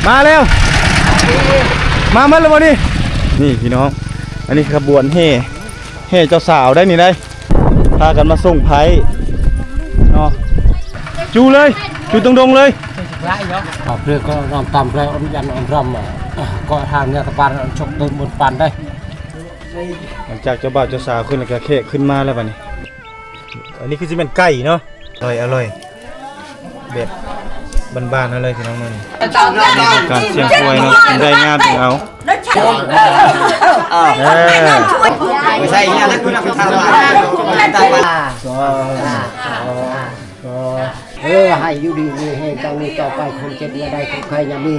มาแล้วมาแล้วบ่นี่นี่พี่น้องอันนี้ขบวนเฮ่เจ้าสาวได้นี่ได้พากันมาส่งไผ่เนาะจูเลยจูตรงๆเลยเพื่อก็รำตามเพื่ออมยันอมรำก็ทางเนี่ยตะปานชกตัวบนปานได้หลังจากเจ้าบ่าวเจ้าสาวขึ้นแล้วก็เค้กขึ้นมาแล้วบัดนี้อันนี้คือสิเป็นไก่เนาะอร่อยแบบบ้านๆนั่นเลยพี่น้องนี่การเชียงควยเนาะได้งานถึงเอาไม่ใช่เนี่ยนะคุณนักทำมาให้อยู่ดีมีให้เจ้านี้ต่อไปคนเจ็บอย่าได้คนใครอย่ามี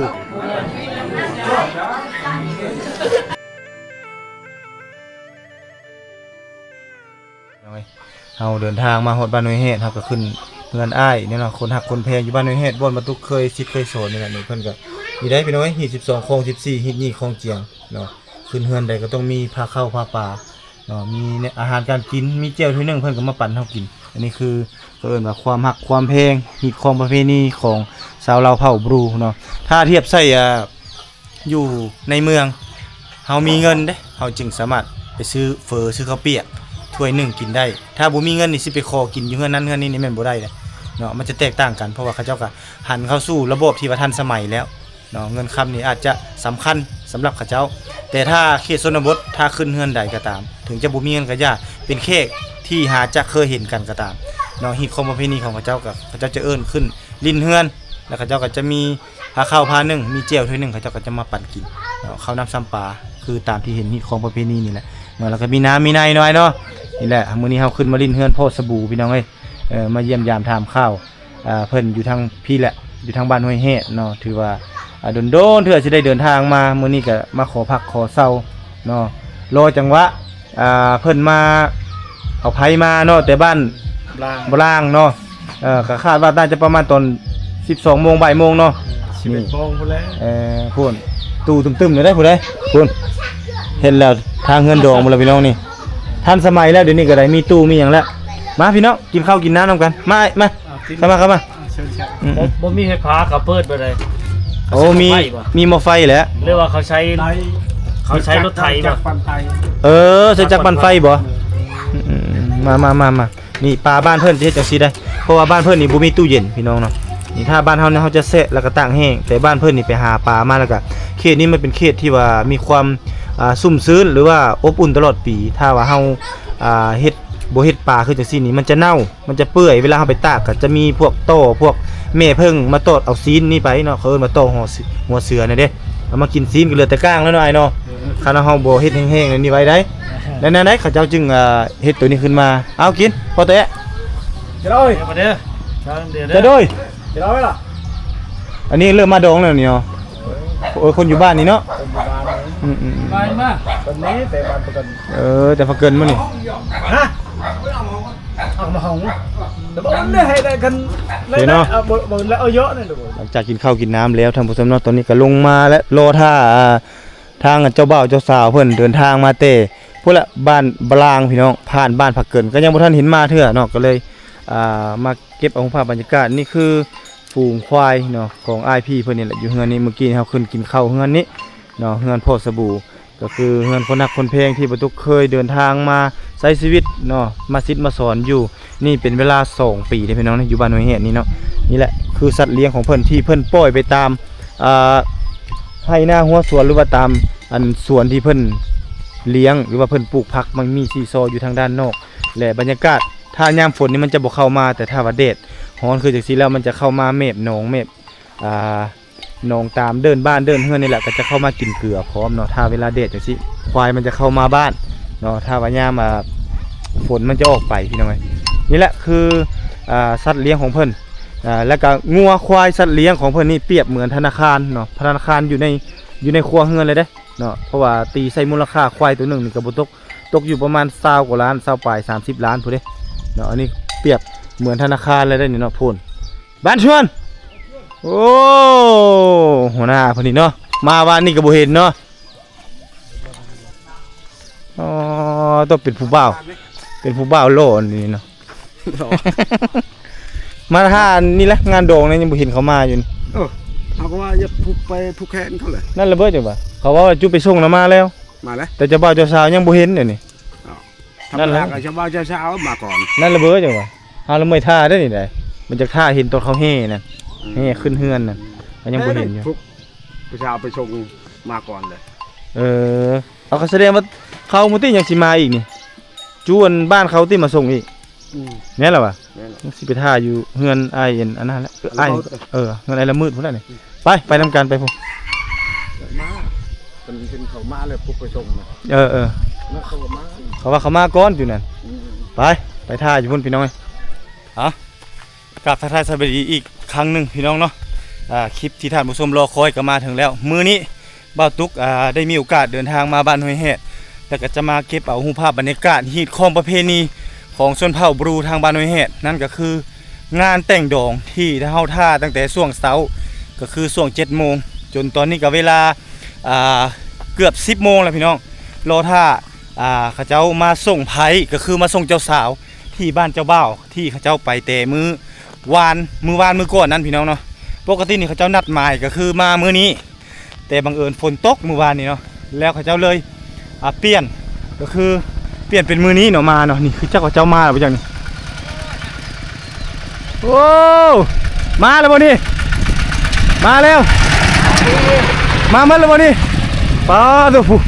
เราเดินทางมาฮอดบ้านน้อยเฮ็ดเฮาก็ขึ้นเงินอ้ายเนี่ยเนาะคนหักคนแพงอยู่บ้านน้อยเฮ็ดบ่อนมาตุกเคย10เคยโสดนี่แหละนี่เพิ่นก็มีได้พี่น้อยฮี12คง14ฮีนี่คงเจียงเนาะขึ้นเฮือนใดก็ต้องมีผ้าเข้าผ้าป่าเนาะมีอาหารการกินมีเจียวถ้วยนึงเพิ่นก็มาปั่นเฮากินอันนี้คือเอิ้นว่าความหักความแพงฮีตของประเพณีของชาวลาวเผ่าบรูเนาะถ้าเทียบใส่อยู่ในเมืองเฮามีเงินเด้เฮาจึงสามารถไปซื้อเฟอซื้อข้าวเปียกถ้วยหนึ่งกินได้ถ้าบ่มีเงินนี่สิไปขอกินอยู่เฮือนนั้นเฮือนนี้นี่แม่นบ่ได้เด้เนาะมันจะแตกต่างกันเพราะว่าเขาเจ้าก็หันเข้าสู่ระบบที่ว่าทันสมัยแล้วเนาะเงินคำนี่อาจจะสำคัญสำหรับเขาเจ้าแต่ถ้าเขตชนบทถ้าขึ้นเฮือนใดก็ตามถึงจะบ่มีเงินก็อย่าเป็นเค้กที่หาจะเคยเห็นกันก็ตามเนาะฮีตของประเพณีของเขาเจ้าก็เขาเจ้าจะเอิ้นขึ้นลิ้นเฮือนแล้วเขาเจ้าก็จะมีผ้าข้าวผ้านึ่งมีเจียวถ้วยนึงเขาเจ้าก็จะมาปั่นกินเนาะข้าวน้ำซ้ำปลาคือตามที่เห็นฮีตของประเพณีนี่แหละเนาะแล้วก็มีน้ำมีในหน่อยเนาะนี่แหละมื้อนี้เฮาขึ้นมาลิ้นเฮือนโพสบู่พี่น้องเอ้ยมาเยี่ยมยามถามข้าวเพิ่นอยู่ทางพี่แหละอยู่ทางบ้านห้วยเฮ็ดเนาะถือว่าโดนเถื่อสิได้เดินทางมามื้อนี้ก็มาขอพักขอเซาเนาะรอจังหวะเพิ่นมาเอาไผมาเนาะแต่บ้านบ่ล่างเนาะก็คาดว่าน่าจะประมาณตอน 12 โมงบ่ายโมงเนาะ11 โมงพุ่นแล้วพุ่นตู้ตึมๆนี่ได้พุ่นได้พุ่นเห็นแล้วทางเงินดองหมดแล้วพี่น้องนี่ทันสมัยแล้วเดี๋ยวนี้ก็ได้มีตู้มีหยังแล้วมาพี่น้องกินข้าวกินน้ำนำกันมาเข้ามาบ่มีไฟฟ้าก็เปิดไปเลยโอ้มีหม้อไฟแหละเรียกว่าเขาใช้รถไถบ่ใช้จักรปั่นไฟบ่มานี่ปลาบ้านเพิ่นสิเฮ็ดจังซี่ได้เพราะว่าบ้านเพิ่นนี่บ่มีตู้เย็นพี่น้องเนาะนี่ถ้าบ้านเฮาเนี่ยเฮาจะแซะแล้วก็ตั้งแห้งแต่บ้านเพิ่นนี่ไปหาปลามาแล้วก็เขตนี้มันเป็นเขตที่ว่ามีความซุ่มชื้นหรือว่าอบอุ่นตลอดปีถ้าว่าเฮาเฮ็ดบ่เฮ็ดปลาคือจังซี่นี่มันจะเน่ามันจะเปื่อยเวลาเฮาไปตากก็จะมีพวกโต้พวกแม่เพิ่งมาตอดเอาซีนนี่ไปเนาะเขาเอิ้นมาโต้หัวเสือนี่เด้เอามากินซีนก็เหลือแต่ก้างแล้วเนาะไอ้เนาะคันเฮาบ่เฮ็ดแห้งๆนี่ไว้ได้แล้วนั่นได้เขาเจ้าจึงเฮ็ดตัวนี้ขึ้นมาเอากินพอแตะจะโดยจะโดยจะโดยล่ะอันนี้เริ่มมาดองแล้วนี่เนาะคนอยู่บ้านนี่เนาะมาตอนนี้แต่บ้านประกันแต่พักเกินมื้อนี่ฮะเอามาห้องแต่บ่ได้ให้ได้กันเลยนะบ่แล้วเอาเยอะนี่หลังจากกินข้าวกินน้ำแล้วท่านผู้ชมเนาะตอนนี้ก็ลงมาและรอท่าทางเจ้าบ่าวเจ้าสาวเพิ่นเดินทางมาเตะพุ่นละบ้านบลางพี่น้องผ่านบ้านพักเกินก็ยังบ่ทันเห็นมาเทื่อเนาะก็เลยมาเก็บเอาภาพบรรยากาศนี่คือฝูงควายเนาะของอ้ายพี่เพิ่นนี่แหละอยู่เฮือนนี้เมื่อกี้เฮาขึ้นกินข้าวเฮือนนี้เนาะเฮือนโพสบู่ก็คือเฮือนคนนักคนเพลงที่บ่ตุกเคยเดินทางมาใช้ชีวิตเนาะมาซิดมาสอนอยู่นี่เป็นเวลา2 ปีเด้พี่น้องอยู่บ้านห้วยเฮ็ดนี่เนาะนี่แหละคือสัตว์เลี้ยงของเพิ่นที่เพิ่นปล่อยไปตามให้หน้าหัวสวนหรือว่าตามอันสวนที่เพิ่นเลี้ยงหรือว่าเพิ่นปลูกผักมันมีซีซออยู่ทางด้านนอกและบรรยากาศถ้ายามฝนนี่มันจะบ่เข้ามาแต่ถ้าว่าแดดร้อนคือจังซี่แล้วมันจะเข้ามาเมฆหนองเมฆหนองตามเดินบ้านเดินเฮือนนี่แหละก็จะเข้ามากินเกลือพร้อมเนาะถ้าเวลาแดดจังซี่ควายมันจะเข้ามาบ้านเนาะถ้าว่ายามฝนมันจะออกไปพี่น้องนี่แหละคือสัตว์เลี้ยงของเพิ่นแล้วก็งัวควายสัตว์เลี้ยงของเพิ่นนี่เปรียบเหมือนธนาคารเนาะธนาคารอยู่ในครัวเฮือนเลยเด้เนาะเพราะว่าตีใส่มูลค่าควายตัวนึงนี่ก็บ่ตกอยู่ประมาณ20 กว่าล้าน20 ปลาย30 ล้านพุ่นเด้เนาะอันนี้เปรียบเหมือนธนาคารเลยได้นี่เนาะพุ่นบ้านชวนโอ้หัวหน้าพุ่นนี่เนาะมาวันนี้ก็บ่เห็นเนาะต้องเป็นผู้บ่าวโลนี่เนาะมาท่านี่แหละงานโด่งนี่ยังบ่เห็นเขามาอยู่นี่ เขาก็ว่าจะผูกไปผูกแขนเขาเลย นั่นระเบิดจังว่าเขาว่าจุไปส่งน่ะมาแล้ว มาแล้ว แต่เจ้าบ่าวเจ้าสาวยังบ่เห็นเดี๋ยวนี้ ทำงานกับชาวบ้านชาวมาก่อน นั่นระเบิดจังว่าเฮาละเมยท่าได้นี่ได้มันจะท่าเห็นตอนเขาเฮ่นั่นเฮ่ขึ้นเฮือนนั่นมันยังบ่เห็นอยู่ ทุกประชาไปชงมาก่อนเลย เอาเขาแสดงว่าเขามุติยังสิมาอีกนี่จวนบ้านเขาที่มาส่งอีกแม่นล่ะวะสิไปท่าอยู่เฮือนอ้ายอันนั้นแหละอ้ายเฮือนอ้ายละมืดพุ่นน่ะนี่ไปนำกันไปพุ่น มาเป็นเขามาเลยปุ๊บไปชงนะ แล้วเขาก็มาเขาว่าเขามาก่อนอยู่นั่นไปท่าอยู่พุ่นพี่น้องกราบทักทายสวัสดีอีกครั้งหนึงพี่น้องเนาะคลิปที่ท่านผู้ชมรอคอยก็มาถึงแล้วมื้อนี้บ่าวตุ๊กได้มีโอกาสเดินทางมาบ้านห้วยแฮดแล้วก็จะมาเก็บเอารูปภาพบรรยากาศฮีตของประเพณีของชนเผ่าบรูทางบ้านห้วยแฮดนั่นก็คืองานแต่งดองที่เฮาท่าตั้งแต่ช่วงเช้าก็คือช่วง 7 โมงจนตอนนี้ก็เวลาเกือบ 10 โมงแล้วพี่น้องรอท่าเขาเจ้ามาส่งไผก็คือมาส่งเจ้าสาวที่บ้านเจ้าบ่าวที่เขาเจ้าไปแต่มื้อวานมื้อก่อนนั้นพี่น้องเนาะปกตินี่เขาเจ้านัดหมายก็คือมามื้อนี้แต่บังเอิญฝนตกมื้อวานนี้เนาะแล้วเขาเจ้าเลยเปลี่ยนก็คือเปลี่ยนเป็นมื้อนี้เนาะมาเนาะนี่คือเจ้าเจ้ามาแล้วบ่จังนี่โอ้มาแล้วบ่นี่มาแล้วมามันแล้วบ่นี่ป้าตัวผู้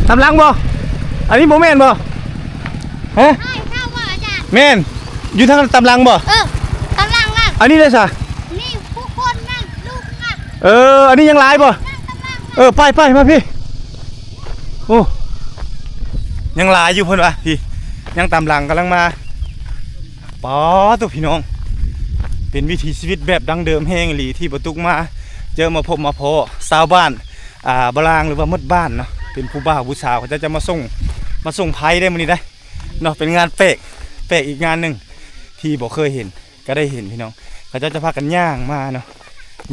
ตำลังบ่อันนี้บ่แม่นบ่ฮะแม่นอยู่ทางตำลังบ่กำลังนั่นอันนี้ได้ซะนี่ผู้คนนั่นลูกนั่นอันนี้ยังหลายบ่ไปมาพี่โอ้ยังหลายอยู่เพิ่นว่ะพี่ยังตำลังกำลังมาป๋อตัวพี่น้องเป็นวิถีชีวิตแบบดั้งเดิมแห้งอีหลีที่บ่ตุกมาเจอมาพบมาพอชาวบ้านบลางหรือว่าหมดบ้านเนาะเป็นผู้บ่าวผู้สาวเขาจะมาส่งไผได้มื้อนี้ได้เนาะเป็นงานแปลกอีกงานหนึงที่บ่เคยเห็นก็ได้เห็นพี่น้องเขาจะพากันย่างมาเนาะ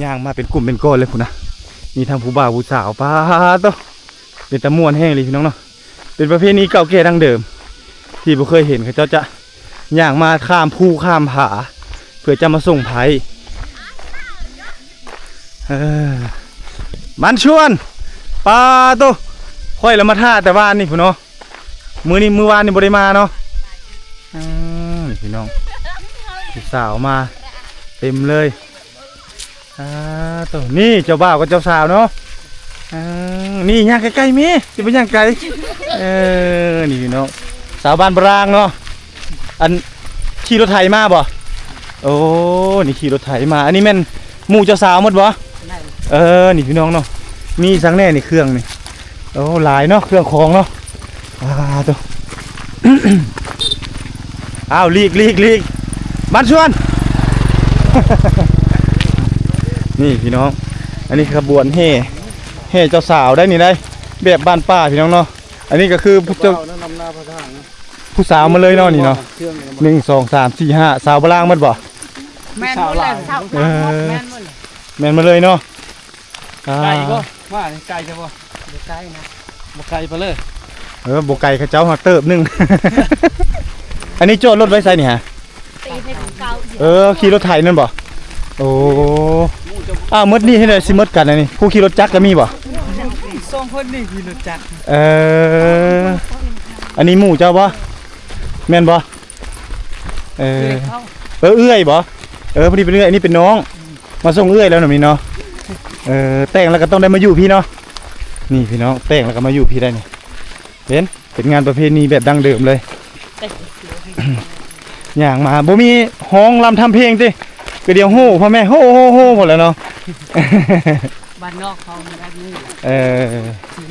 ย่างมาเป็นกลุ่มเป็นก้อนเลยพุ่นนะมีทั้งผู้บ่าวผู้สาวป้าโตเป็นตะม่วนแห้งเลยพี่น้องเนาะเป็นประเพณีเก่าแก่ดั้งเดิมที่บ่เคยเห็นเขาจะย่างมาข้ามภูข้ามผาเพื่อจะมาส่งไผมันชวนป้าโตค่อยละมาท่าแต่ว่านนี่พุ่นเนาะมื้อวานนี่บ่ได้มาเนาะนี่พี่น้องผู้สาวมาเต็มเลยตัวนี่เจ้าบ่าวกับเจ้าสาวเนาะนี่ย่างใกล้ๆมีจะไปย่างไกลนี่พี่น้องสาวบ้านบรางเนาะอันขี่รถไถมาบ่โอ้นี่ขี่รถไถมาอันนี้แม่นหมู่เจ้าสาวหมดบ่นี่พี่น้องเนาะมีสังแน่นี่เครื่องนี่โอ้หลายเนาะเครื่องของเนาะตัว อ้าวลีกบ้านชวน นี่พี่น้องอันนี้ขบวนแห่เจ้าสาวได้นี่ได้แบบบ้านป้าพี่น้องเนาะอันนี้ก็คือผู้สาวมาเลยเนาะนี่เนาะ1 2 3 4 5สาวบลางมันบ่แม่นหมดเลยแม่นมาเลยเนาะไก่ก็ว่าไก่จะบ่ไก่นะบ่ไก่ไปเลยบ่ไก่เขาเจ้าหักเติบนึง อันนี้จอดรถไว้ไสนี่ฮะขี่รถไถนั่นบ่โอ้มดนี่ให้ได้สิมดกันอันนี้ผู้ขี่รถจักรก็มีบ่2คนนี่ขี่รถจักรอันนี้หมู่เจ้าบ่แม่นบ่เอื้อยบ่พอดีเป็นเอื้อยอันนี้เป็นน้องมาส่งเอื้อยแล้วน่ะนี่เนาะแต่งแล้วก็ต้องได้มาอยู่พี่เนาะนี่พี่น้องแต่งแล้วก็มาอยู่พี่ได้นี่เป็นงานประเพณีแบบดั้งเดิมเลย อย่างมาบ่มีห้องลำทำเพลงสิก็เดียวโห่พ่อแม่โห่หมดแล้วเนาะบ้านนอกเขาไม่ได้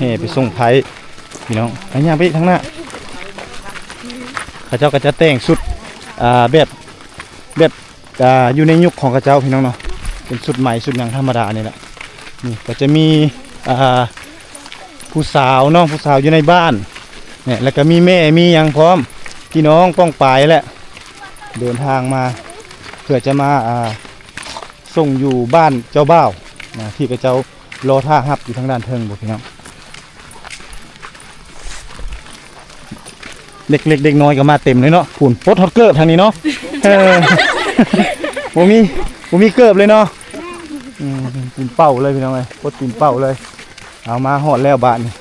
นี่ไปส่งไผพี่น้องอันย่างไปทางหน้าข้าเจ้าก็จะแต่งชุดแบบอยู่ในยุคของข้าเจ้าพี่น้องเนาะเป็นชุดใหม่ชุดหนังธรรมดานี่แหละนี่ก็จะมีผู้สาวเนาะผู้สาวอยู่ในบ้านเนี่ยแล้วก็มีแม่มียังพร้อมพี่น้องป้องปายแหละเดินทางมาเพื่อจะมาส่งอยู่บ้านเจ้าบ่าวที่กระเจ้ารอท่าฮับอยู่ทางด้านเทิงบ่พี่น้องเด็กเด็กน้อยก็มาเต็มเลยเนาะฝุ่นปดฮอตเกิบทางนี้เนาะบ่มีเกิบเลยเนาะ ตีนเป้าเลยพี่น้องเอ้ยปดตีนเป้าเลยเอามาหอดแล้วบ้านนี่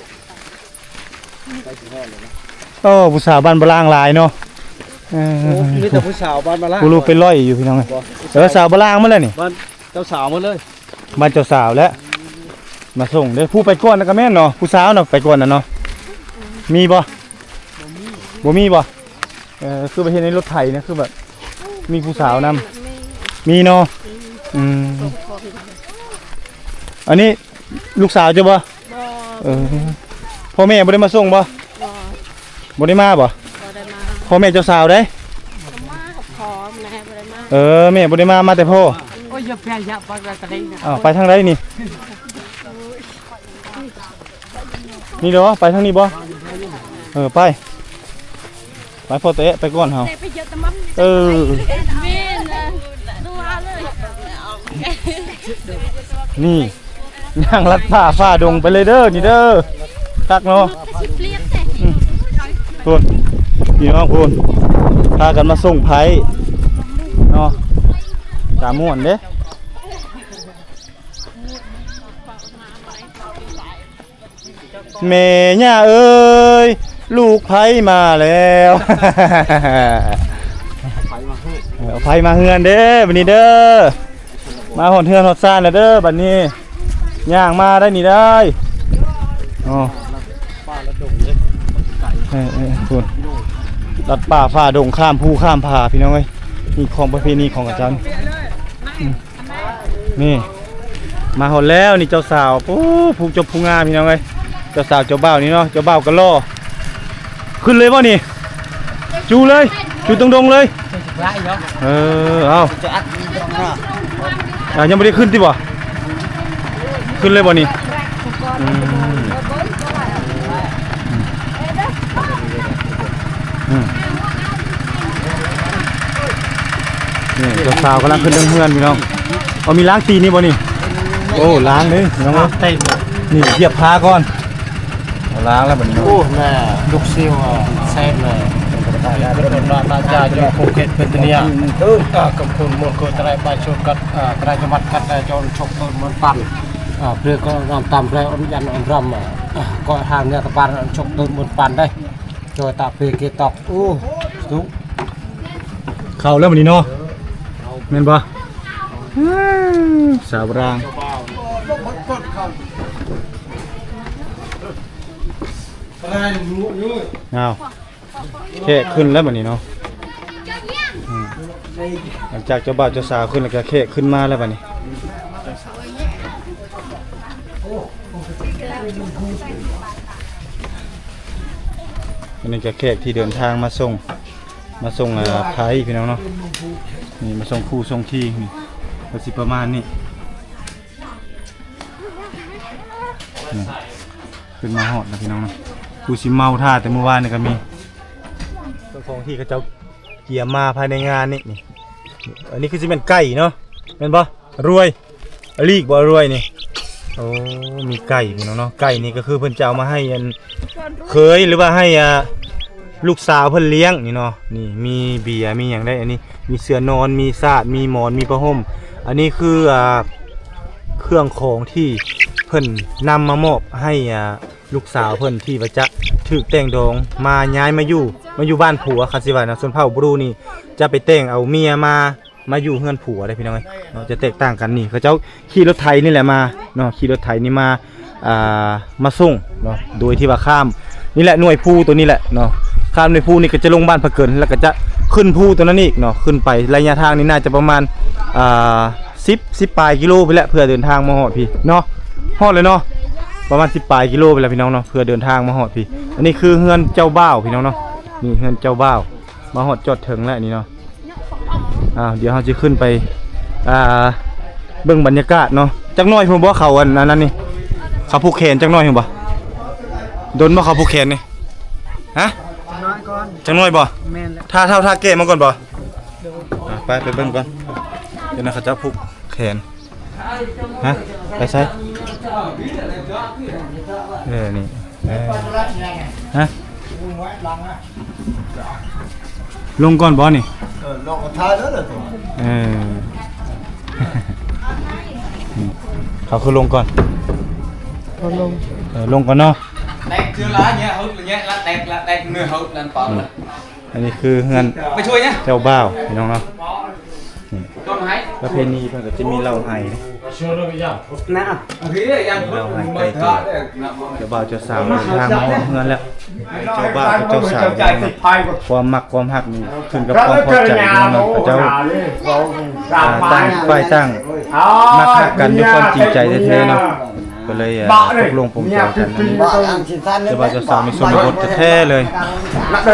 โอ้ผู้สาวบ้านบลางหลายเนาะ มีแต่ผู้สาวบ้านมาละ กูรู้เป็นร้อยอยู่พี่น้องเอ้ยแต่ว่าสาวบลางมาแล้วนี่ บ้านเจ้าสาวมาเลย บ้านเจ้าสาวแล้วมาส่งเด้อผู้ไปก่อนนะก็แม่นเนาะผู้สาวเนาะไปก่อนน่ะเนาะมีบ่บ่มีบ่คือไปเห็นในรถไถนะคือแบบมีผู้สาวนำมีเนาะอันนี้ลูกสาวจ้ะบ่พ่อแม่บ่ได้มาส่งบ่บ่ได้มาบ่พ่อแม่เจ้าสาวได้แม่บ่ได้มาแต่พ่อ โอ้ยอย่าแพ้อย่าไปกระดิ่งนะ อ้าวไปทางไหนนี่นี่เด้อไปทางนี้บ่ไปพ่อเตะไปก่อนเฮานี่ย่างลัดผ้าฝ่าดงไปเลยเด้อนี่เด้อคักเนาะพูนพี่น้องพูนพากันมาส่งไผ่เนาะตาม่วนเด้แม่ย่าเอ้ยลูกไผ่มาแล้วเอาไผ่มาเฮือนเด้อบัดนี้เด้อมาหอดเฮือนหอดซ่านแล้วเด้อบัดนี้ย่างมาได้นี่ได้อ๋อคุณลัดป่าฝ่าดงข้ามภูข้ามผาพี่น้องเอ้ยนี่ของประเพณีของอาจารย์นี่มาหอดแล้วนี่เจ้าสาวผู้จบผู้งามพี่น้องเอ้ยเจ้าสาวเจ้าบ่าวนี่เนาะเจ้าบ่าวก็ล่อขึ้นเลยป่ะนี่จูเลยจูตรงๆเลยเอายังไม่ได้ขึ้นที่บ่ขึ้นเลยป่ะนี่นี่เจ้าสาวกำลังขึ้นเฮือนพี่น้องเอามีล้างตีนี่ป่ะนี่โอ้ล้างเลยน้องเต้นนี่เหยียบพาก่อนล้างแล้วแบบนี้ โอ้แม่ลูกซิวแซ่บเลยเป็นราชาอยู่ภูเก็ตเป็นตัวเนี้ยกับคุณมวลโกตรายไปชนกัดตรายจังหวัดกัดได้จนชกต้นมันปั่นเพื่อก็นำตามเพื่ออนุญาตอนุรัมก็ทางเนี่ยตะปานชกต้นมันปั่นได้โดยตาเพื่อเกตอกโอ้สุก เข้าแล้วแบบนี้เนาะแม่นปะสาวรางเอาแค่ขึ้นแล้วแบบนี้เนาะหลังจากเจ้าบ่าวเจ้าสาวขึ้นแล้วก็แค่ขึ้นมาแล้วแบบนี้อันนี้ก็แขกที่เดินทางมาส่งไผ่พี่น้องเนาะนี่มาส่งคู่ส่งที่นี่ก็สิประมาณนี้ขึ้นมาหอดนะพี่น้องเนาะกูสิเมาท่าแต่เมื่อวานนี่ก็มีเจ้าของที่เขาเจ้าเกี่ยมาภายในงานนี่อันนี้คือสิเป็นไก่เนาะเป็นปะรวยลีกบ่รวยนี่โอ้มีไก่พี่น้องเนาะไก่นี่ก็คือเพิ่นจะเอามาให้เคยหรือว่าให้ลูกสาวเพิ่นเลี้ยงนี่เนาะนี่มีเบียร์มีอย่างได้อันนี้มีเสื่อนอนมีซาดมีหมอนมีผ้าห่มอันนี้คือเครื่องของที่เพิ่นนำมามอบให้ลูกสาวเพิ่นที่ว่าจะถูกแต่งดองมาย้ายมาอยู่บ้านผัวคาสิว่านะส่วนเผ่าบรูนี่จะไปแต่งเอาเมียมาอยู่เฮือนผัวได้พี่น้องเนาะจะแตกต่างกันนี่เขาเจ้าขี่รถไถนี่แหละมาเนาะขี่รถไถนี่มาส่งเนาะโดยที่ว่าข้ามนี่แหละหน่วยภูตัวนี้แหละเนาะข้ามหน่วยภูนี่ก็จะลงบ้านพะเกินแล้วก็จะขึ้นภูตัวนั้นอีกเนาะขึ้นไประยะทางนี่น่าจะประมาณ10ปลายกิโลไปแล้วเพื่อเดินทางมาฮอดพี่เนาะฮอดเลยเนาะประมาณ10ปลายกิโลไปแล้วพี่น้องเนาะเพื่อเดินทางมาฮอดพี่อันนี้คือเฮือนเจ้าบ่าวพี่น้องเนาะนี่เฮือนเจ้าบ่าวมาฮอดจอดถึงแล้วนี่เนาะเดี๋ยวเราจะขึ้นไปเบิ่งบรรยากาศเนาะจักหน่อยผมบอกเขาอันนั้นนี่เขาผูกแขนจักหน่อยผมบอกโดนบ่เขาผูกแขนนี่ฮะจักหน่อยบ่ท่าเกะมาก่อนบ่ไปเบิ่งก่อนเดี๋ยวนะเขาจะผูกแขนฮะไปใส่นี่ฮะลงก่อนบ่นี่ลงท้ายแล้วเหรอ เขาคือลงก่อน พอลง ลงก่อนเนาะ Đẹp chưa lá nhé, hút là nhé, lá đẹp người hút lên toàn lên. อันนี้คือเฮือน Mày chui nhá. เจ้าบ่าวพี่น้องเนาะ Con hái. ประเพณีเพิ่นก็จะมีเหล้าไห้ เชื่อเลยยัง Nè. Khí này em Đâu hút hành mày cây thợ kìa. đấy. เจ้าบ่าวเจ้าสาวเดินทางมาฮอดเฮือนแล้วเจ้าบ่าวกับเจ้าสาวความมักความฮักนี่ขึ้นกับความพอใจพี่น้องเนาะเจ้าตั้งฝ่ายตั้งมักฮักกันด้วยความจริงใจแท้ๆเนาะก็เลยตกลงปลงใจกันอันนี้ เจ้าบ่าวเจ้าสาวมีส่วนบทแท้ๆเลย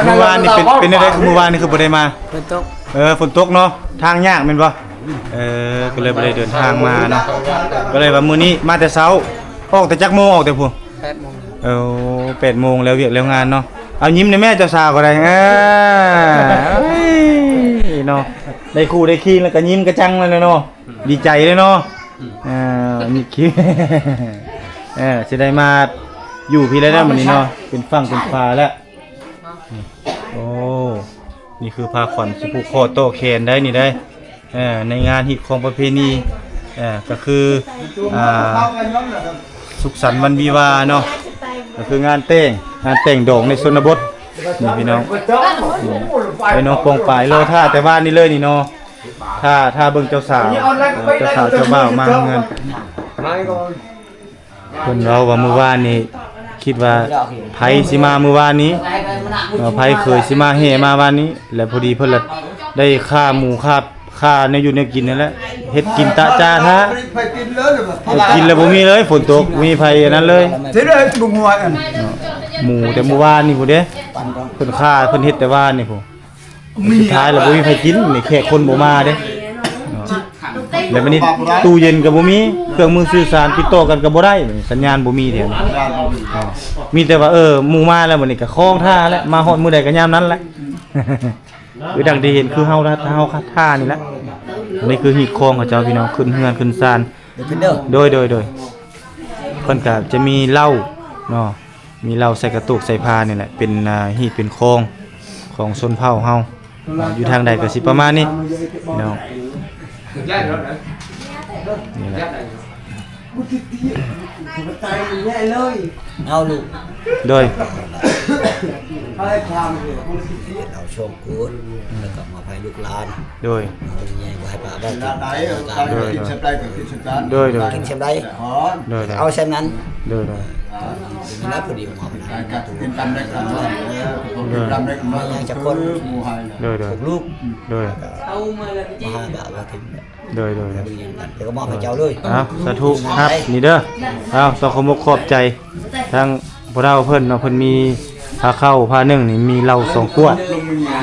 เมื่อวานนี่เป็นได้เมื่อวานนี่คือบ่ได้มาฝนตกเนาะทางยากแม่นบ่ก็เลยบ่ได้เดินทางมาเนาะก็เลยว่ามื้อนี้มาแต่เช้าออกแต่จักโมงออกแต่พุ่น 8 โมงแล้วเวียกแล้วงานเนาะเอายิ้มในแม่เจ้าสาวก็ได้เนาะได้คู่ได้คีนแล้วก็ยิ้มกระจังเลยเนาะดีใจเลยเนาะนี่คิดสิได้มาอยู่พี่แล้วมื้อนี้เนาะเป็นฝั่งเป็นฟ้าแล้วโอ้นี่คือพาขวัญสิผูกคอโตแขนได้นี่ได้ในงานฮิตของประเพณีก็คือสุขสันต์วันวิวาห์เนาะก็คืองานแต่งดอกในชนบทนี่พี่น้องไปน้องปองปลายโลท่าแต่ว่านี่เลยนี่เนาะถ้าเบิ่งเจ้าสาวเจ้าบ่าวมาเงินเพิ่นเราว่ามื้อวานนี่คิดว่าไผสิมามื้อวานนี้ไผเคยสิมาแห่มาวันนี้แล้วพอดีเพิ่นละได้ค่าหมูค่าในอยู่ในกินนั่นแหละเฮ็ดกินตะจ้าท่ากินแล้วบ่มีเลยฝนตกมีไผอันนั้นเลย thế đấy bùng ngoài à หมูแต่เมื่อวานนี่พุ่นเด้เพิ่นฆ่าเพิ่นเฮ็ดแต่ว่านนี่พุ่นสุดท้ายแล้วบ่มีไผกินนี่แค่คนบ่มาเด้แล้วบัดนี้ตู้เย็นก็บ่มีเครื่องมือสื่อสารติดต่อกันก็บ่ได้สัญญาณบ่มีแถวนี้มีแต่ว่าหมู่มาแล้วบัดนี้ก็คล้องท่าแล้วมาฮอดมื้อใดก็ยามนั้นแหละ คือดังที่เห็นคือเฮาท่านี่แหละนี่คือหีบคองของเจ้าพี่น้องขึ้นเฮือนขึ้นซานโดยเพิ่นก็จะมีเหล้าเนาะมีเหล้าใส่กระตุกใส่พานี่แหละเป็นหีบเป็นคองของชนเผ่าเฮาอยู่ทางใดก็สิประมาณนี้พี่น้องนี่แหละ เอาลูก โดย เราชมกูดแล้วก็มาให้ลูกหลาน โดย เอาใหญ่บ่ให้ป้าได้กิน đấy thịt sập đây của thịt sập đá โดย กินเช่นใด โดย เอาเช่นนั้น โดย มีนักพอดีหมอนะ cả tiền tâm đấy cả tiền tâm đấy mà nhà chắc con mùa hè โดย ลูก โดย มาให้บ่าวว่าถึง โดย เดี๋ยวก็มอบให้เจ้าเลย อ้าวสาธุครับนี่เด้ออ้าวต้องขอบใจทางพวกเราเพิ่นเนาะเพิ่นมีพาเข้าพานึ่งนี่มีเหล้า2ขวด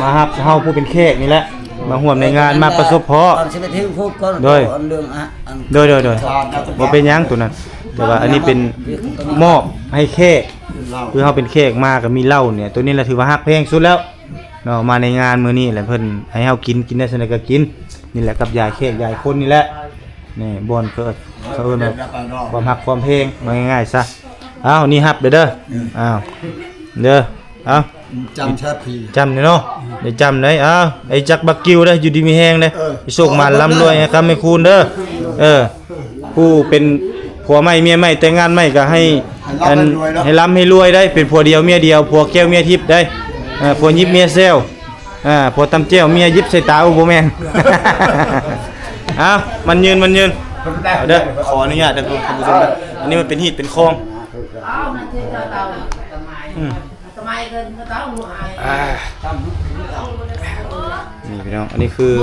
มารับเฮาผู้เป็นแขกนี่แหละมาร่วมในงานมาประสบพอ ตอนสิไปถึงพูดก่อน โดย เรื่องอ่ะ โดยบ่เป็นหยังตัวนั้นแต่ว่าอันนี้เป็นมอบให้แขกคือเฮาเป็นแขกมาก็มีเหล้าเนี่ยตัวนี้แหละถือว่าฮักแพงสุดแล้วเนาะมาในงานมื้อนี้แหละเพิ่นให้เฮากินได้ซั่นก็กินนี่แหละกับยายแขกยายคนนี่แหละนี่บ่อนเกิดเขาเอิ้นว่าความฮักความเพลงว่าง่ายๆซะอ้าวนี่ฮับเด้ออ้าวเด้ออ้าว chăm sóc thì จำเนาะได้จำได้อ้าวไอ้จักบักกิ้วเด้ออยู่ดีมีแฮงเด้อไปส่งมาร่ำรวยครับไม่คูณเด้อผู้เป็นผัวใหม่เมียใหม่แต่งงานใหม่ก็ให้อันให้ร่ำให้รวยได้เป็นผัวเดียวเมียเดียวผัวแก้วเมียทิพย์ได้ผัวยิบเมียเซลผัวตำแจ้วเมียยิบใส่ตาอุบ่แม่น อ้าวมันยืนเอาเด้อขออนุญาตเด้อท่านผู้ชมเด้ออันนี้มันเป็นฮีตเป็นคลองนี่พี่น้องอันนี้คือ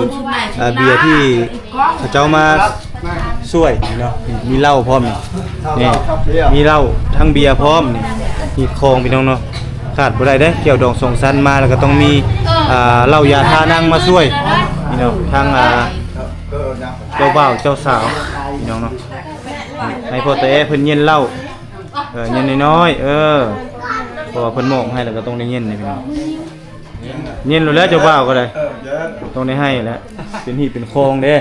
เบียร์ที่เขาเจ้ามาช่วยเนาะมีเหล้าพร้อมนี่มีเหล้าทั้งเบียร์พร้อมนี่มีคองพี่น้องเนาะขาดบ่ได้เด้เกี่ยวดองส่งสันมาแล้วก็ต้องมีเหล้ายาทานั่งมาช่วยพี่น้องทั้งเจ้าบ่าวเจ้าสาวพี่น้องเนาะให้พ่อแต่เพิ่นเย็นเหล้าเย็นน้อยๆเพราะว่าเพิ่นหมอกให้แล้วก็ต้องได้เย็นนี่พี่น้องเย็นแล้วเจ้าบ่าวก็ได้ต้องได้ให้แล้วเป็นหีบเป็นคองเด้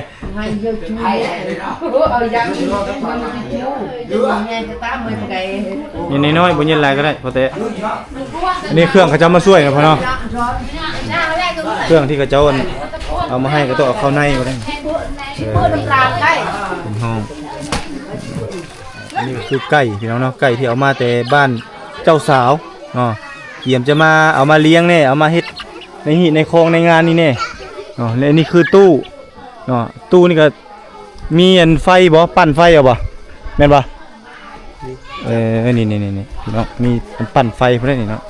เย็นน้อยๆบ่เย็นหลายก็ได้พ่อแต่อันนี้เครื่องเขาเจ้ามาช่วยนะพ่อเนาะเครื่องที่เขาเจ้าเอามาให้ก็ต้องเอาเข้าในก็ได้เป็นห้อง อันนี้ก็คือไก่พี่น้องเนาะไก่ที่เอามาแต่บ้านเจ้าสาวเนาะเกี่ยมจะมาเอามาเลี้ยงเนี่ยเอามาเฮ็ดในคลองในงานนี่เนี่ยเนาะและอันนี้คือตู้เนาะตู้นี่ก็มีอันไฟบ่ปั่นไฟเอาบ่แม่นบ่นี่พี่น้องมีอันปั่นไฟพวกนี้เนาะ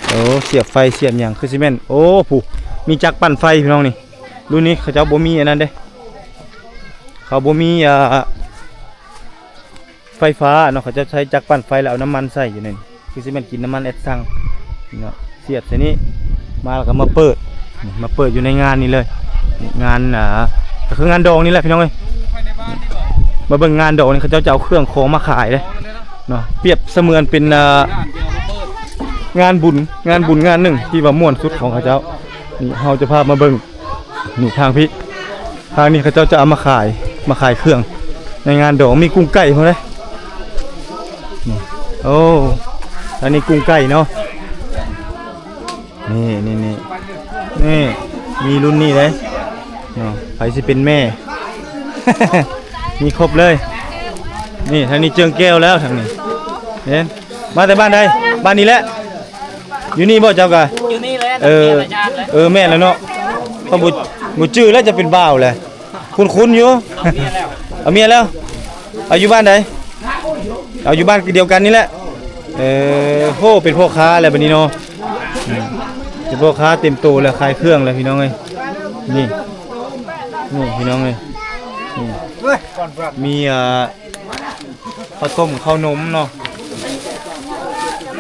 โอ้เสียบไฟเสียบหยังคือสิแม่นโอ้ผู้มีจักรปั่นไฟพี่น้องนี่รุ่นนี้เขาเจ้าบ่มีอันนั้นเด้เขาบ่มีไฟฟ้าเนาะเขาจะใช้จักรปั่นไฟแล้วเอาน้ำมันใส่อยู่นี่คือสิแม่นกินน้ำมันแอดซังเนาะเสียบใส่นี้มาแล้วก็มาเปิดอยู่ในงานนี่เลยงานก็คืองานดองนี่แหละพี่น้องเอ้ยมาเบิ่งงานดองนี่เขาเจ้าจะเอาเครื่องของมาขายเลยเนาะเปรียบเสมือนเป็นงานบุญงานหนึ่งที่ว่าม่วนสุดของเขาเจ้านี่เราจะพามาเบิ่งนี่ทางนี้เขาเจ้าจะเอามาขายเครื่องในงานดองมีกุ้งไก่พอเลยโอ้อันนี้กุ้งไก่เนาะนี่มีรุ่นนี้เลยเนาะใครสิเป็นแม่ มีครบเลยนี่ทางนี้เจิงแก้วแล้วทางนี้เห็นมาแต่บ้านใดบ้านนี้แหละอยู่นี่บ่เจ้ากะอยู่นี่เลยแม่แล้วเนาะพอบุจื้อแล้วจะเป็นบ่าวแหละคุ้นอยู่ เอาเมียแล้วเอาอยู่บ้านใดเอาอยู่บ้านเดียวกันนี่แหละโหเป็นพ่อค้าแล้วบัดนี้เนาะเป็นพ่อค้าเต็มโตแล้วขายเครื่องแล้วพี่น้องเอ้ยนี่พี่น้องเอ้ยมีข้าวต้มข้าวนมเนาะ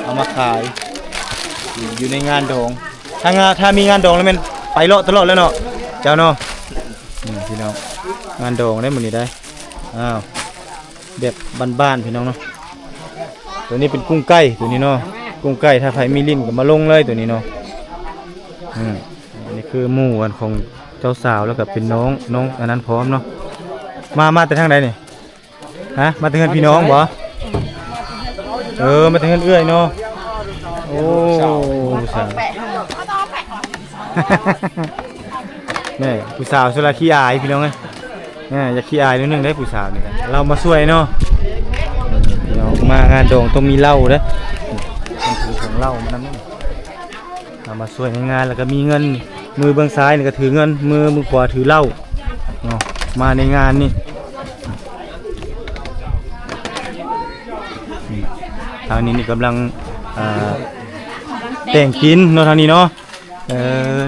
เอามาขายอยู่ในงานดองถ้ามีงานดองแล้วมันไปเลาะตลอดแล้วเนาะเจ้าเนาะพี่น้องงานดองได้หมดนี่ได้แบบบ้านๆพี่น้องเนาะตัวนี้เป็นกุ้งไก่ตัวนี้เนาะกุ้งไก่ถ้าใครมีลิ้นก็มาลงเลยตัวนี้เนาะอันนี้คือหมู่กันของเจ้าสาวแล้วก็เป็นน้องอันนั้นพร้อมเนาะมาแต่ทางใดนี่ฮะมาแต่เงินพี่น้องบ่มาแต่เงินเอื้อยเนาะโอ้สาวแม่ผู้สาวสุราขี้อายพี่น้องเอ้ยอยากขี้อายนิดนึงได้ผู้สาวนี่เรามาช่วยเนาะพี่น้องมางานดองต้องมีเหล้าเด้อต้องถือของเหล้ามานั่นเรามาช่วยในงานแล้วก็มีเงินมือเบื้องซ้ายนี่ก็ถือเงินมือขวาถือเหล้าเนาะมาในงานนี่ทางนี้นี่กำลังแต่งกินเนาะทางนี้เนาะ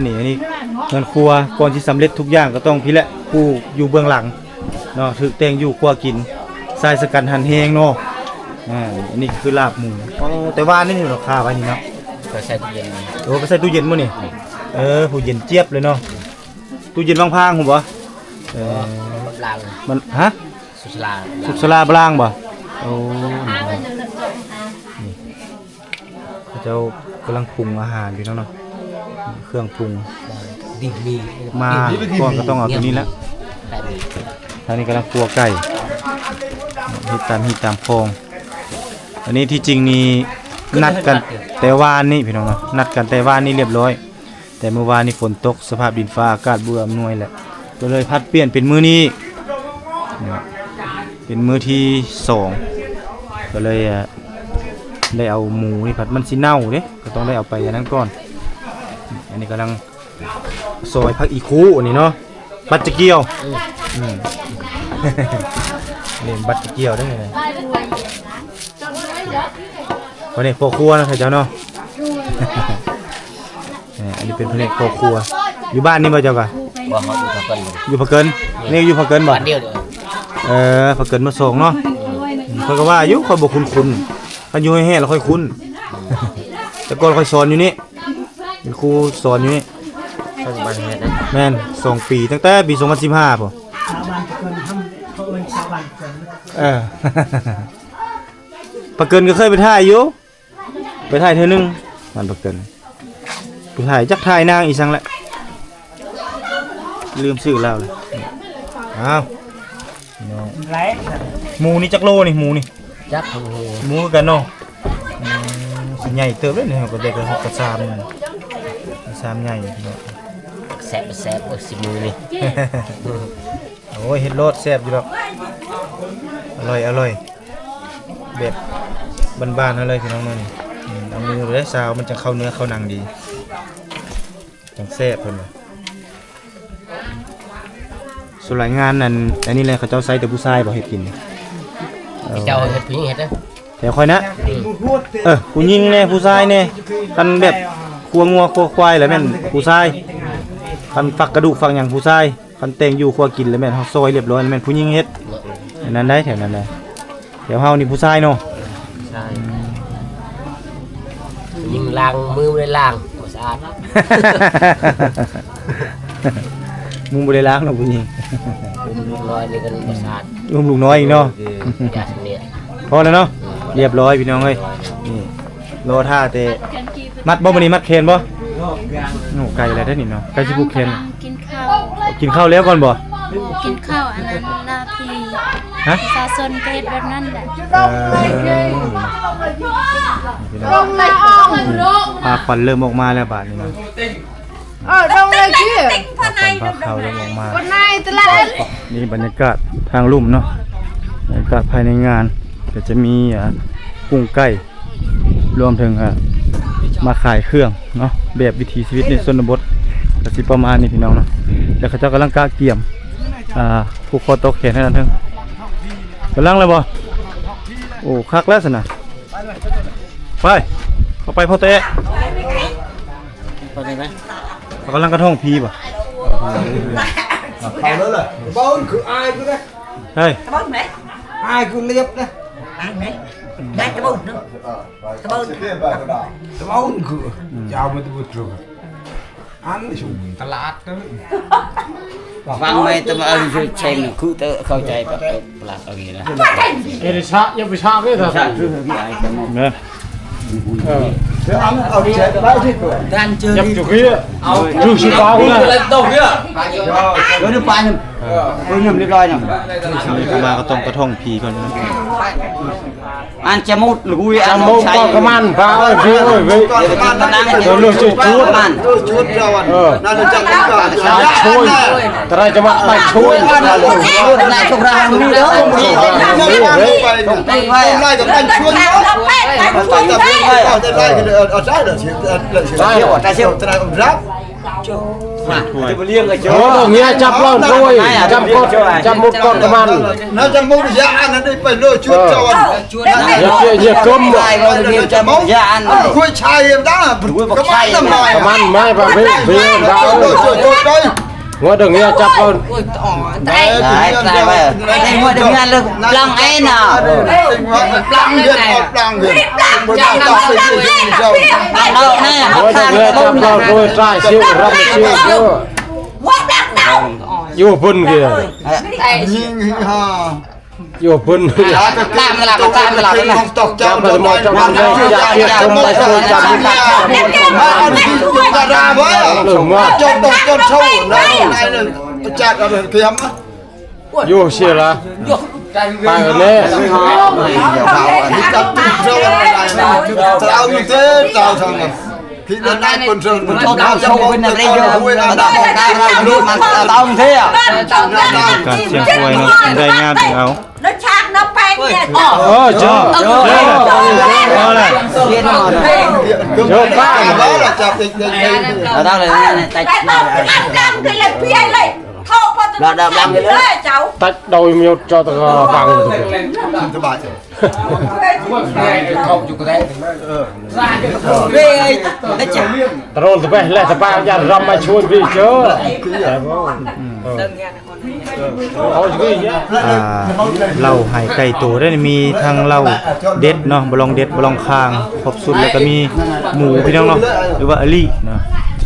นี่อันนี้เงินครัวก่อนที่สำเร็จทุกอย่างก็ต้องพี่แหละผู้อยู่เบื้องหลังเนาะถือแต่งอยู่ครัวกินทรายสกัดหั่นแห้งเนาะอันนี้คือลาบหมูแต่ว่านี่ราคาไว้นี่เนาะไปใส่ตู้เย็นไปใส่ตู้เย็นมั้งนี่ผู้เย็นเจี๊ยบเลยเนาะตู้เย็นบางๆผมบ่มันฮะสุสลาบลางบ่โอ้เจ้ากำลังปรุงอาหารอยู่เนาะเครื่องปรุงมาก่อนก็ต้องเอาตัวนี้แล้วทางนี้กำลังครัวไก่ฮิตตามคลองอันนี้ที่จริงนี่นัดกันแต่วานนี่พี่น้องเนาะนัดกันแต่วานนี่เรียบร้อยแต่เมื่อวานนี่ฝนตกสภาพดินฟ้าอากาศเบื่ออำนวยแหละก็เลยพัดเปลี่ยนเป็นมื้อนี้เป็นมื้อที่2ก็เลยได้เอาหมูนี่ผัดมันสิเน่าเด้ก็ต้องได้เอาไปอย่างนั้นก่อนอันนี้กำลังซอยผักอีคูอันนี้เนาะบัตรเกียวเล่นบัตรเกียวได้ไงวันนี้พ่อครัวนะเจ้าเนาะอันนี้เป็นแผนกพ่อครัวอยู่บ้านนี่บ่เจ้าก่ะอยู่พักเกินนี่อยู่พักเกินบ่พักเกินมาส่งเนาะเขาก็ว่าอายุค่อยบ่คุ้นถ้าอยู่ให้แห้เราค่อยคุ้นแต่ก่อนค่อยสอนอยู่นี่เป็นครูสอนอยู่นี่แม่น2 ปีตั้งแต่ปี2015ป่ะปักเกินก็เคยไปถ่ายอยู่ไปถ่ายเธอนึงมันปักเกินไปถ่ายจักถ่ายนางอีสังแหละลืมชื่อแล้วเลยอ้าวหมูนี่จักโลนี่หมูนี่จักหมูกันเนาะสิใหญ่เติบเลยเนี่ยก็ได้ก็6 กับ3นั่น3ใหญ่เนาะแซ่บสิมือนี่ โอ้ยเฮ็ดรสแซ่บอยู่ดอก อร่อยแบบบ้านๆเฮาเลยพี่น้องมื้อนี้เอามือไปได้ซาวมันจะเข้าเนื้อเข้าหนังดีจังแซ่บเพิ่นว่าส่วนหลายงานนั่นอันนี้แหละเขาเจ้าใส่แต่ผู้ชายบ่เฮ็ดกิน เจ้าเฮ็ดผู้หญิงเฮ็ดนะ แต่ค่อยนะผู้หญิงแน่ผู้ชายแน่คันแบบครัวงัวครัวควายแล้วแม่นผู้ชายคันฝักกระดูกฝักหยังผู้ชายคันแต่งอยู่ครัวกินแล้วแม่นเฮาซอยเรียบร้อยแล้วแม่นผู้หญิงเฮ็ดอันนั้นได้แถวนั้นได้แถวเฮานี่ผู้ชายเนาะ ใช่ยิงล้างมือไม่ได้ล้างบ่สะอาด มึงบ่ได้ล้างเนาะผู้หญิง ลูกน้อยนี่กันบ่สะอาด อุ้มลูกน้อยอีกเนาะ อย่าเนี่ย พอแล้วเนาะเรียบร้อยพี่น้องเอ้ยนี่รอท่าแต่มัดบ่มื้อนี้มัดแขนบ่โอ้ไก่อะไรได้อนี่เนาะไก่สิผูกแขน กินข้าวกินข้าวแล้วก่อนบ่ กินข้าวอันนั้นหน้าที่ ฮะ ประชาชนก็เฮ็ดแบบนั้นแหละ ปลาควันเริ่มออกมาแล้วบาดนี้เนาะ đông đây kia ปลาขาวเริ่มออกมา con này từ lại นี่บรรยากาศทางลุ่มเนาะบรรยากาศภายในงานก็จะมีกุ้งไก่รวมถึงมาขายเครื่องเนาะแบบวิถีชีวิตในชนบทก็สิประมาณนี้พี่น้องเนาะแล้วเขาเจ้ากำลังกะเกี่ยมผูกคอตกแขนให้นั่นเถิงกำลังเลยบ่โอ้คักแล้วสินะไปเข้าไปพ่อเตะ ไปได้ไหม เขากำลังกระท่องพีบ่ Khẩu nữa rồi. Bốn cứ ai cứ đấy. เฮ้ย Ai cứ liệp đấy. Cái bốn cứ. Chào mấy tụi trường. Ăn sủng tà lát đó. ฟังไม่ต้องเอาชื่อเชงคือเตอเข้าใจแบบหลักอะไรนะ เอริชะยังไปชาไม่ได้ ใช่คือพี่ไอ้กัน เนาะ Thế ăn ở chế bao nhiêu tuổi? การเจอ ยังจุกี้เอาจูชิบ้าเลย ตกเนี่ยเดี๋ยวนึกไปนึงนึกเรียบร้อยนึง นี่มาก็ต้องกระท่องพีก่อนนะ อันจะมุดหรือกุยอัน จำมุกก็กระมันพาเอ้ยพี่เอ้ยพี่ เดี๋ยวมันนั่ง เดี๋ยวเลือกจุดชุด มัน Chút rau ăn. Nó được chắc cũng cả. ช่วยแต่ไรจะมาไปช่วย นายชกรามีเด้อ Hôm nay gặp anh Chuông nữa. Tôi tập đi vào đây này ở trái được siêu ở trái ông ráp. จะไปเลี้ยงไอ้ โอ้เงี้ยจับเล่าด้วยจับกดจับมุดกดกระมัน Nó trong mông dạ ăn nó đi phải lôi chuột cho ăn. อย่าก้ม ไอ้คนที่จะมุดยาอัน Khui chai em đã. Có mắt làm กระ mày. มันไม่ป่ะพี่พี่ดาว Chuột đây. งัวดึงเงี้ยจับเล่า ได้ไปไอ้หัวเดือนเลยลังไอ้น่ะ Plăng hiện một plăng hiện. Một plăng hiện dầu. เราแน่ งัวดึงเงี้ยจับเล่าด้วยใจเชี่ยวรำเชี่ยวอยู่พุ่นกี่ Nhìn ha. อยู่พุ่น Không tộc cho mà một trong năm nay dạ kia không phải tôi chăm đi ta ra với trong tộc trong sâu này này chặt ở bên kia mà อยู่เชี่ยวละไปกันเลย tao như thế tao thằng này khi đến nay quân trường quân Tao đào sâu bên này đây giờ tao làm luôn mà tao không thế à การเชียงควยเนาะได้งามถึงเอา nó chạc nó bánh nha เออเจอ เอาล่ะ Điên mà Vô ba đó là chặt thịt ở đâu là này tay cái là phía này thâu qua tôi làm cái cháu ตัดโดยมีจอตะบัง thứ ba ghê ơi nó chả ตรนตะไปแล่ตะไปอย่ารำมาช่วยพี่เจอเอาอย่างนี้ เหล้าไห่ไก่ตัวได้มีทั้งเหล้าเด็ดเนาะบลองเด็ดบลองคางครบสุดแล้วก็มีหมูพี่น้องเนาะหรือว่าอลี่เนาะ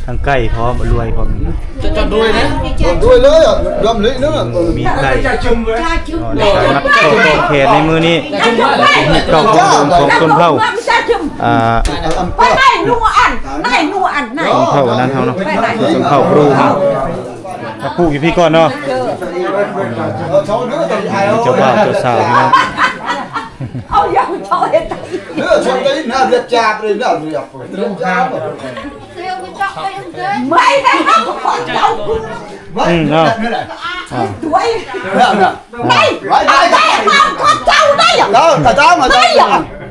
ทั้งไก่พร้อมรวยพร้อม còn đuôi nữa đâm lưỡi nữa มีไก่แล้วก็มัดเข้าตองแขนในมือนี้เป็นเก่าของชนเผ่าnày nua ăn này ชนเผ่านั้นเฮาเนาะชนเผ่าปรูเฮาถ้าปลูกอยู่พี่ก่อนเนาะ cháu nữa thì ai เจ้าบ่าวเจ้าสาวพี่น้อง ôi dồi cho hết tay nữa cháu đấy là liệt chạp rồi là liệt chạp mày này không có cháu เนาะ ช่วยđây đây con cháu đây à đó tại sao mà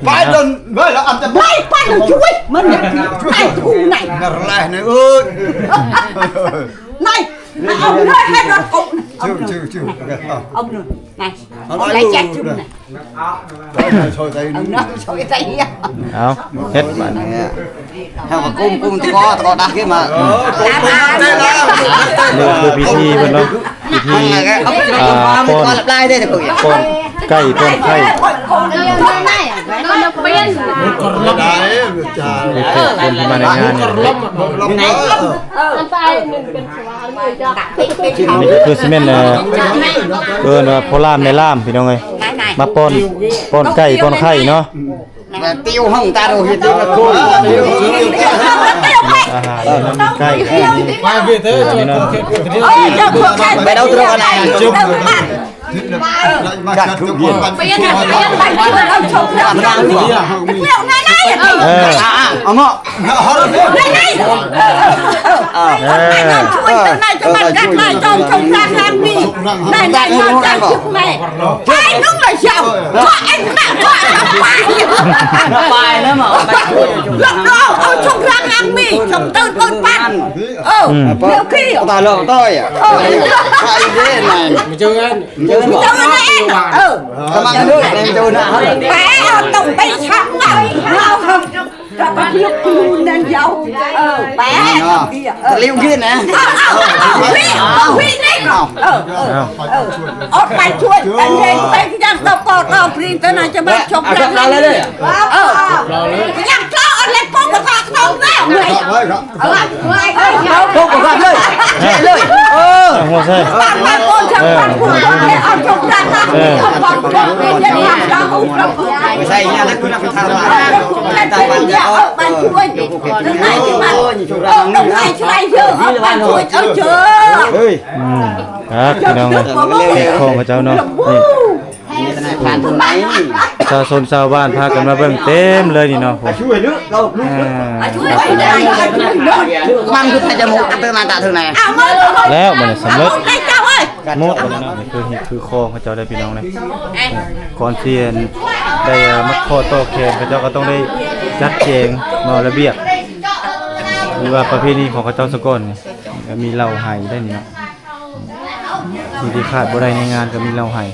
phải đừng với là ăn đây phải đừng chui mình này thu này này này ơi này ông nói hai đứa cùng chưa ông rồi này ông lấy chặt chung này thôi đây ông nói rồi tayเอาเฮ็ดบัด theo mà cung to đa cái mà นี่คือพิธีเพิ่นเนาะพิธี con lặp lại đây là cậu ป้อนไก่ป้อนไข่ nó được biến đấy chà คือแขกคนที่มาในงานเนี่ย cái này นี่ก็คือซีเมนต์เอิ้นว่าโพลามในล่ามพี่น้องเอ้ยมาป้อนไก่ป้อนไข่เนาะ là tiêu hồng ta đâu hiện tiêu là cô อาหารแล้วมีไก่ Mai về thế cho con kết của thế. Mày đâu đưa con này chụp gạt không biết ông ạ bài nữa mà ta lộ tôi à phải thế này Mày chơi ăn. chơi mà các bạn nước em chơi nè liêu kia nèไปช่วยอันเด็กไปยังตบต่อพรีตัวนั้นจะมาชมกันเลยยังเจ้าอะไรพวกกระทำเขาแน่เลยพวกกระทำเลยเลย หัวใส่ บ้านบ้านคนช่างบ้านคนเอาชมกันนะเอาบอลคนเป็นยังไงเราอุ้มเรา ไม่ใช่เนี่ยนักคุณนักทางมาตาบันจะบ้านช่วยตรงไหนที่บ้านตรงไหนช่วยเยอะบ้านช่วยเอาเจอเฮ้ย ครับพี่น้องเฮ็ดของพระเจ้าเนาะนี่ ผ่านตรงไหน ชาวชนชาวบ้านพากันมาเบิ่งเต็มเลยนี่เนาะผม ช่วยลึกเราลูก มันคือใครจะมุกอันตรายตาถึงไหน แล้วมันสำเร็จหมดแล้วเนาะนี่คือเฮ็ดคือคอพระเจ้าได้พี่น้องเลยก่อนเสียนได้มัดคอต่อแขนพระเจ้าก็ต้องได้จัดแจงมาระเบียบหรือว่าประเพณีของพระเจ้าสกลนี่มีเหล้าไห้ได้นี่เนาะที่ขาดบ่ได้ในงานก็มีเหล้าไห้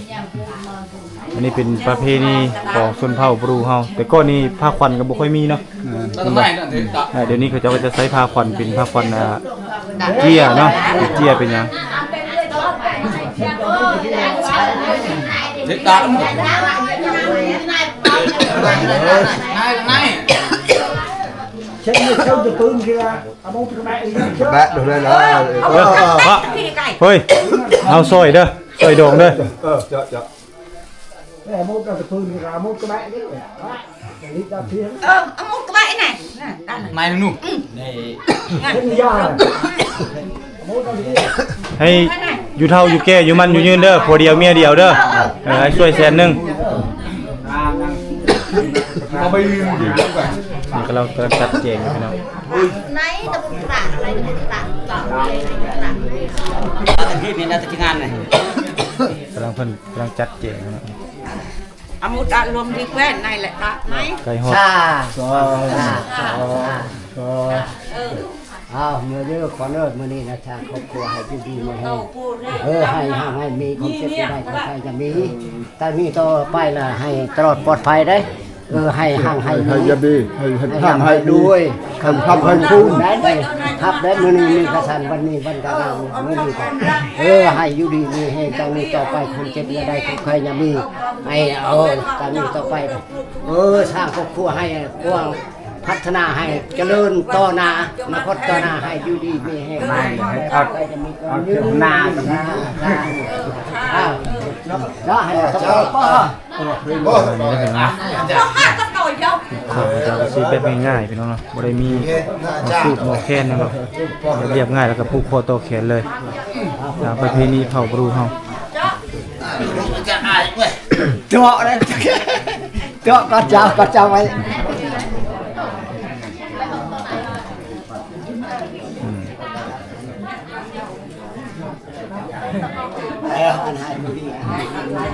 อันนี้เป็นประเพณีของชนเผ่าบรูเฮาแต่ก่อนนี้ผ้าขวัญก็บ่ค่อยมีเนาะเดี๋ยวนี้เขาจะใช้ผ้าขวัญเป็นผ้าขวัญเจี้ยเนาะเจี้ยเป็นหยัง Chết đá lắm. Này. Chết như sâu từ tương kia ông bố cái mẹ đi chết bạn được đây là เฮ้ยเอาซอยเด้อซอยโด่งเด้อ chợ cái bố cái tương kia bố cái mẹ đấy đi ra thiên một cái bãi này Này nụ. thiên gia bố cái gì ให้อยู่เท่าอยู่แก่อยู่มันอยู่ยืนเด้อผัวเดียวเมียเดียวเด้อให้ช่วยแสนนึงนี่ก็เรากำลังจัดแจงอยู่พี่น้อง này tao muốn tặng này tao muốn tặngพี่เป็นนักงานเลย กำลังจัดแจงนะ một đạn luôn đi quen này lại tặng mấy ไก่ฮอด มื่อเด้อขอเลิกมื้อนี้นะทางครอบครัวให้ดีๆมาให้ให้ห่างให้มีความเจ็บได้ของใครจะมีแต่มีต่อไปล่ะให้ตลอดปลอดภัยได้ให้ห่างให้ hay dân đi hay thằng hay ด้วย thằng thăm hay phun ได้ครับได้มื้อนี้มีกระสันวันนี้วันกลางมื้อนี้ก็ให้อยู่ดีมีให้ตรงนี้ต่อไปความเจ็บได้ของใครจะมีให้ตอนนี้ต่อไปสร้างครอบครัวให้กว้างพัฒนาให้เจริญต่อหน้าอนาคตต่อหน้าให้อยู่ดีมีให้ไปจะมีความยืนนานได้ให้ต่อไป có nồi không ข้าวเจ้าก็ซื้อแบบง่ายๆพี่น้องเนาะบ่ได้มีสูตรหมอแคนนะครับเรียบง่ายแล้วก็ผูกคอต่อแขนเลยตามประเพณีเผ่าบรูเฮา เจาะเลยเจาะก็เจ้าไว้ เ อันให้ดูดีให้ได้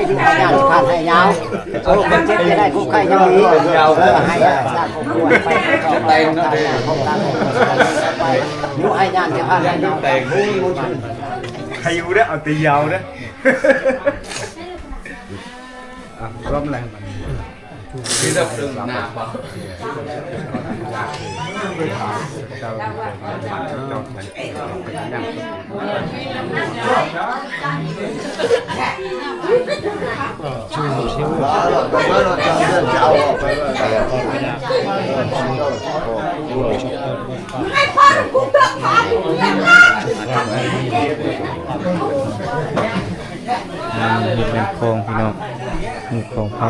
อยู่ให้ยาวผ่านให้ยาวคนเจ็บจะได้คุ้มค่ายังมีให้สร้างครอบครัวไปต่อไปของตาไปอยู่ให้ยาวจะผ่านให้ยาวใครอยู่เด้อเอาตียาวเด้อร่มแรงที่จะดึงหน้าบ่ให้พ่อกูเถอะพ่ออย่างนั้น นี่เป็นโครงพี่น้องนี่โครงเผา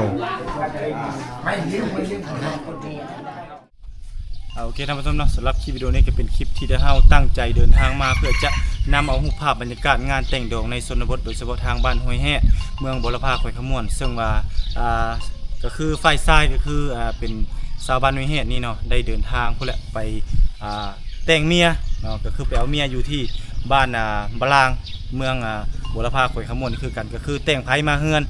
โอเคท่านผู้ชมเนาะสำหรับคลิปวิดีโอนี้ก็เป็นคลิปที่ได้เฮาตั้งใจเดินทางมาเพื่อจะนำเอารูปภาพบรรยากาศงานแต่งดอกในชนบทโดยเฉพาะทางบ้านห้วยแห่เมืองบุรพาข่อยขมวนซึ่งว่าก็คือฝ่ายซ้ายก็คือเป็นชาวบ้านห้วยแห่นี่เนาะได้เดินทางพุ่นแหละไปแต่งเมียเนาะก็คือไปเอาเมียอยู่ที่บ้านบลางเมืองบุรพาข่อยขมวนคือกันก็คือแต่งไผมาเฮือน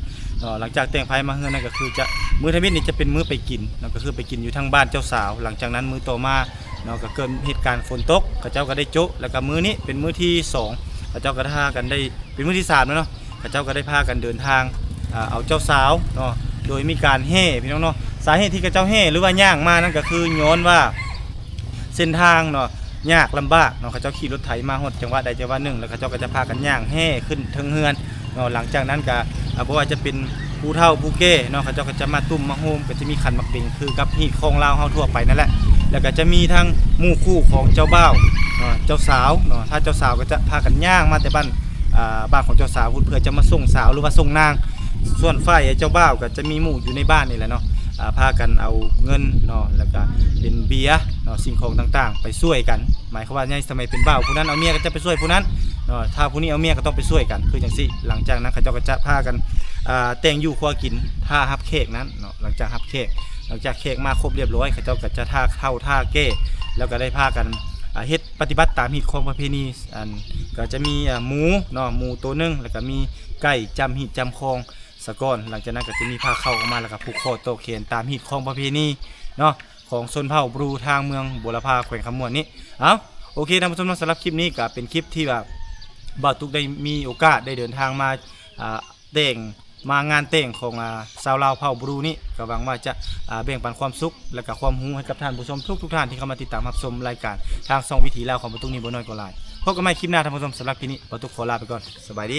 หลังจากแต่งไผมาเฮือนนั่นก็คือจะมื้อทมิตนี่จะเป็นมื้อไปกินเนาะก็คือไปกินอยู่ทางบ้านเจ้าสาวหลังจากนั้นมื้อต่อมาเนาะก็เกิดเหตุการณ์ฝนตกเขาเจ้าก็ได้โจ๊ะแล้วก็มื้อนี้เป็นมื้อที่2เขาเจ้าก็พากันได้เป็นมื้อที่3แล้วเนาะเขาเจ้าก็ได้พากันเดินทางเอาเจ้าสาวเนาะโดยมีการแห่พี่น้องเนาะสาเหตุที่เขาเจ้าแห่หรือว่าย่างมานั่นก็คือย้อนว่าเส้นทางเนาะยากลำบากเนาะเขาเจ้าขี่รถไถมาฮอดจังหวัดใดจังหวัดหนึ่งแล้วเขาเจ้าก็จะพากันย่างแห่ขึ้นเทิงเฮือนเนาะหลังจากนั้นก็เพราะว่าจะเป็นผู้เฒ่าผู้แก่เนาะเขาเจ้าก็จะมาตุ่มมาโฮมก็จะมีขันมักเบงคือกับฮีดของลาวเฮาทั่วไปนั่นแหละแล้วก็จะมีทั้งหมู่คู่ของเจ้าบ่าวเจ้าสาวเนาะถ้าเจ้าสาวก็จะพากันย่างมาแต่บ้านของเจ้าสาวเพื่อจะมาส่งสาวหรือว่าส่งนางส่วนฝ่ายเจ้าบ่าวก็จะมีหมู่อยู่ในบ้านนี่แหละเนาะพากันเอาเงินเนาะแล้วก็เป็นเบียร์เนาะสิ่งของต่างๆไปช่วยกันหมายความว่าในสมัยเป็นบ่าวผู้นั้นเอาเมียก็จะไปช่วยผู้นั้นเนาะถ้าผู้นี้เอาเมียก็ต้องไปช่วยกันคืออย่างสิหลังจากนั้นเขาเจ้าก็จะพากันแต่งอยู่ครัวกินท่าฮับเค้กนั้นเนาะหลังจากฮับเค้กหลังจากเค้กมาครบเรียบร้อยเขาเจ้าก็จะท่าเก้แล้วก็ได้พากันเฮ็ดปฏิบัติตามฮีดของประเพณีก็จะมีหมูเนาะหมูตัวนึงแล้วก็มีไก่จำฮีดจำคองสะก้อนหลังจากนั้นก็จะมีผ้าเข้าออกมาแล้วก็ผูกคอโตเขียนตามฮีดของประเพณีเนาะของชนเผ่าบรูทางเมืองบุรพาแขวงขมวนนี้โอเคท่านผู้ชมสำหรับคลิปนี้ก็เป็นคลิปที่แบบบ่าวตุกได้มีโอกาสได้เดินทางมาแต่งมางานแต่งของชาวลาวเผ่าบรูนี่ก็หวังว่าจะแบ่งปันความสุขและก็ความรู้ให้กับท่านผู้ชมทุกท่านที่เข้ามาติดตามรับชมรายการทางช่องวิถีลาวของบ่าวตุกนี้บ่น้อยกว่าหลายพบกันใหม่คลิปหน้าท่านผู้ชมสำหรับคลิปนี้บ่าวตุกขอลาไปก่อนสบายดี